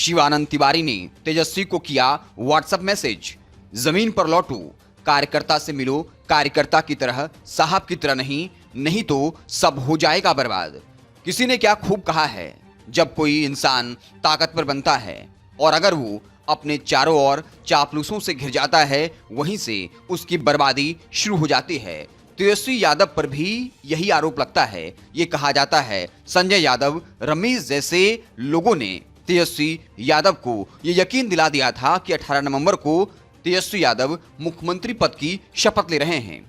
शिवानंद तिवारी ने तेजस्वी को किया व्हाट्सएप मैसेज, जमीन पर लौटो, कार्यकर्ता से मिलो, कार्यकर्ता की तरह, साहब की तरह नहीं, नहीं तो सब हो जाएगा बर्बाद। किसी ने क्या खूब कहा है, जब कोई इंसान ताकतवर बनता है और अगर वो अपने चारों ओर चापलूसों से घिर जाता है, वहीं से उसकी बर्बादी शुरू हो जाती है। तेजस्वी यादव पर भी यही आरोप लगता है। ये कहा जाता है संजय यादव, रमेश जैसे लोगों ने तेजस्वी यादव को ये यकीन दिला दिया था कि 18 नवंबर को तेजस्वी यादव मुख्यमंत्री पद की शपथ ले रहे हैं।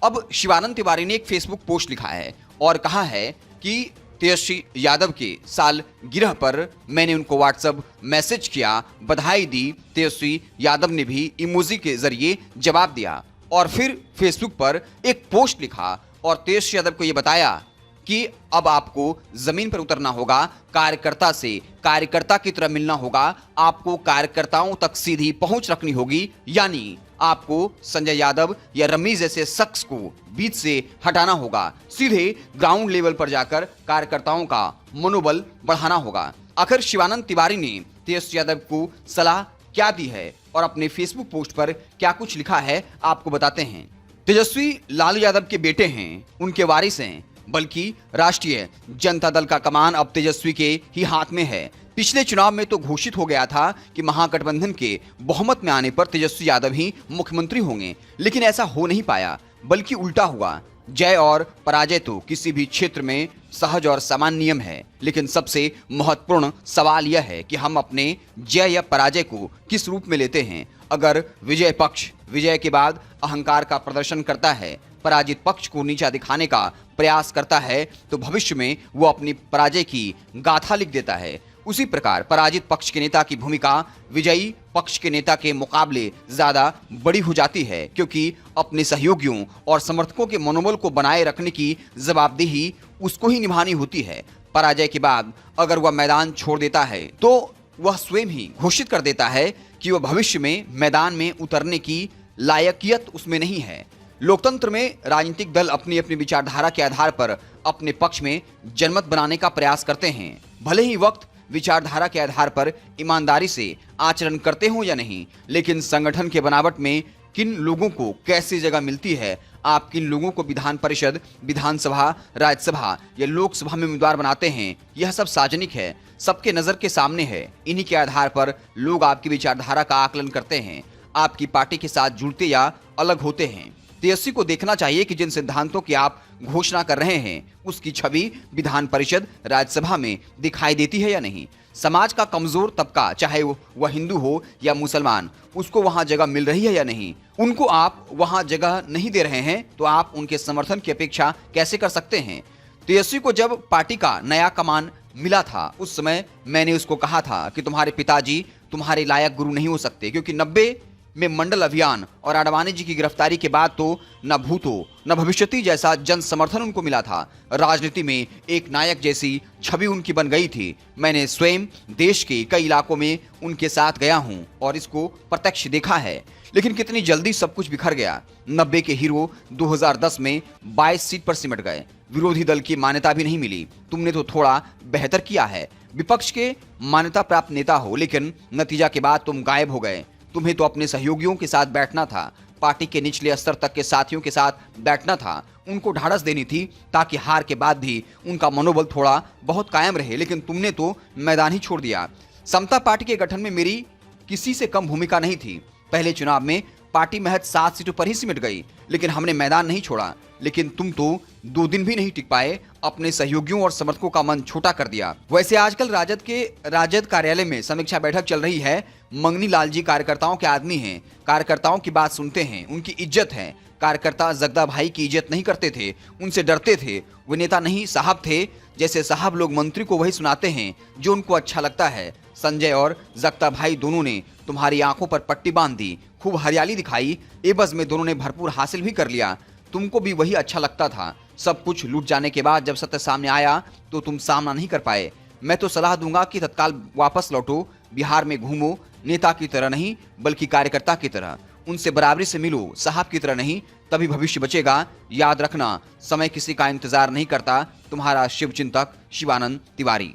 अब शिवानंद तिवारी ने एक फेसबुक पोस्ट लिखा है और कहा है कि तेजस्वी यादव के सालगिरह पर मैंने उनको व्हाट्सएप मैसेज किया, बधाई दी। तेजस्वी यादव ने भी इमोजी के जरिए जवाब दिया और फिर फेसबुक पर एक पोस्ट लिखा और तेजस्वी यादव को यह बताया कि अब आपको जमीन पर उतरना होगा, कार्यकर्ता से कार्यकर्ता की तरह मिलना होगा, आपको कार्यकर्ताओं तक सीधी पहुंच रखनी होगी, यानी आपको संजय यादव या रमेश जैसे शख्स को बीच से हटाना होगा, सीधे ग्राउंड लेवल पर जाकर कार्यकर्ताओं का मनोबल बढ़ाना होगा। आखिर शिवानंद तिवारी ने तेजस्वी यादव को सलाह क्या दी है और अपने फेसबुक पोस्ट पर क्या कुछ लिखा है, आपको बताते हैं। तेजस्वी लालू यादव के बेटे हैं, उनके वारिस हैं, बल्कि राष्ट्रीय जनता दल का कमान अब तेजस्वी के ही हाथ में है। पिछले चुनाव में तो घोषित हो गया था कि महागठबंधन के बहुमत में आने पर तेजस्वी यादव ही मुख्यमंत्री होंगे, लेकिन ऐसा हो नहीं पाया, बल्कि उल्टा हुआ। जय और पराजय तो किसी भी क्षेत्र में सहज और सामान्य नियम है, लेकिन सबसे महत्वपूर्ण सवाल यह है कि हम अपने जय या पराजय को किस रूप में लेते हैं। अगर विजय पक्ष विजय के बाद अहंकार का प्रदर्शन करता है, पराजित पक्ष को नीचा दिखाने का प्रयास करता है, तो भविष्य में वो अपनी पराजय की गाथा लिख देता है। उसी प्रकार पराजित पक्ष के नेता की भूमिका विजयी पक्ष के नेता के मुकाबले ज्यादा बड़ी हो जाती है, क्योंकि अपने सहयोगियों और समर्थकों के मनोबल को बनाए रखने की जवाबदेही उसको ही निभानी होती है। पराजय के बाद अगर वह मैदान छोड़ देता है तो वह स्वयं ही घोषित कर देता है कि वह भविष्य में मैदान में उतरने की लायकियत उसमें नहीं है। लोकतंत्र में राजनीतिक दल अपनी अपनी विचारधारा के आधार पर अपने पक्ष में जनमत बनाने का प्रयास करते हैं, भले ही वक्त विचारधारा के आधार पर ईमानदारी से आचरण करते हो या नहीं, लेकिन संगठन के बनावट में किन लोगों को कैसी जगह मिलती है, आप किन लोगों को विधान परिषद, विधानसभा, राज्यसभा या लोकसभा में उम्मीदवार बनाते हैं, यह सब सार्वजनिक है, सबके नजर के सामने है। इन्हीं के आधार पर लोग आपकी विचारधारा का आकलन करते हैं, आपकी पार्टी के साथ जुड़ते या अलग होते हैं। तेजस्वी को देखना चाहिए कि जिन सिद्धांतों की आप घोषणा कर रहे हैं, उसकी छवि विधान परिषद, राज्यसभा में दिखाई देती है या नहीं। समाज का कमजोर तबका, चाहे वह हिंदू हो या मुसलमान, उसको वहां जगह मिल रही है या नहीं। उनको आप वहां जगह नहीं दे रहे हैं तो आप उनके समर्थन की अपेक्षा कैसे कर सकते हैं। तेजस्वी को जब पार्टी का नया कमान मिला था, उस समय मैंने उसको कहा था कि तुम्हारे पिताजी तुम्हारे लायक गुरु नहीं हो सकते, क्योंकि 90 में मंडल अभियान और आडवाणी जी की गिरफ्तारी के बाद तो न भूतो न भविष्यति जैसा जन समर्थन उनको मिला था। राजनीति में एक नायक जैसी छवि उनकी बन गई थी। मैंने स्वयं देश के कई इलाकों में उनके साथ गया हूं और इसको प्रत्यक्ष देखा है। लेकिन कितनी जल्दी सब कुछ बिखर गया। 90 के हीरो 2010 में 22 सीट पर सिमट गए। विरोधी दल की मान्यता भी नहीं मिली। तुमने तो थोड़ा बेहतर किया है, विपक्ष के मान्यता प्राप्त नेता हो, लेकिन नतीजा के बाद तुम गायब हो गए। तुम्हें तो अपने सहयोगियों के साथ बैठना था, पार्टी के निचले स्तर तक के साथियों के साथ बैठना था, उनको ढाढ़स देनी थी ताकि हार के बाद भी उनका मनोबल थोड़ा बहुत कायम रहे, लेकिन तुमने तो मैदान ही छोड़ दिया। समता पार्टी के गठन में मेरी किसी से कम भूमिका नहीं थी। पहले चुनाव में पार्टी महज 7 सीटों पर ही सिमट गई, लेकिन हमने मैदान नहीं छोड़ा। लेकिन तुम तो 2 दिन भी नहीं टिक पाए, अपने सहयोगियों और समर्थकों का मन छोटा कर दिया। वैसे आजकल राजद कार्यालय में समीक्षा बैठक चल रही है। मंगनी लाल जी कार्यकर्ताओं के आदमी हैं, कार्यकर्ताओं की बात सुनते हैं, उनकी इज्जत है। कार्यकर्ता जगदा भाई की इज्जत नहीं करते थे, उनसे डरते थे। वो नेता नहीं साहब थे। जैसे साहब लोग मंत्री को वही सुनाते हैं जो उनको अच्छा लगता है। संजय और जगदा भाई दोनों ने तुम्हारी आंखों पर पट्टी बांध दी, खूब हरियाली दिखाई, एवज में दोनों ने भरपूर हासिल भी कर लिया। तुमको भी वही अच्छा लगता था। सब कुछ लूट जाने के बाद जब सत्य सामने आया तो तुम सामना नहीं कर पाए। मैं तो सलाह दूंगा कि तत्काल वापस लौटो, बिहार में घूमो, नेता की तरह नहीं बल्कि कार्यकर्ता की तरह। उनसे बराबरी से मिलो, साहब की तरह नहीं, तभी भविष्य बचेगा। याद रखना, समय किसी का इंतजार नहीं करता। तुम्हारा शिवचिंतक शिवानंद तिवारी।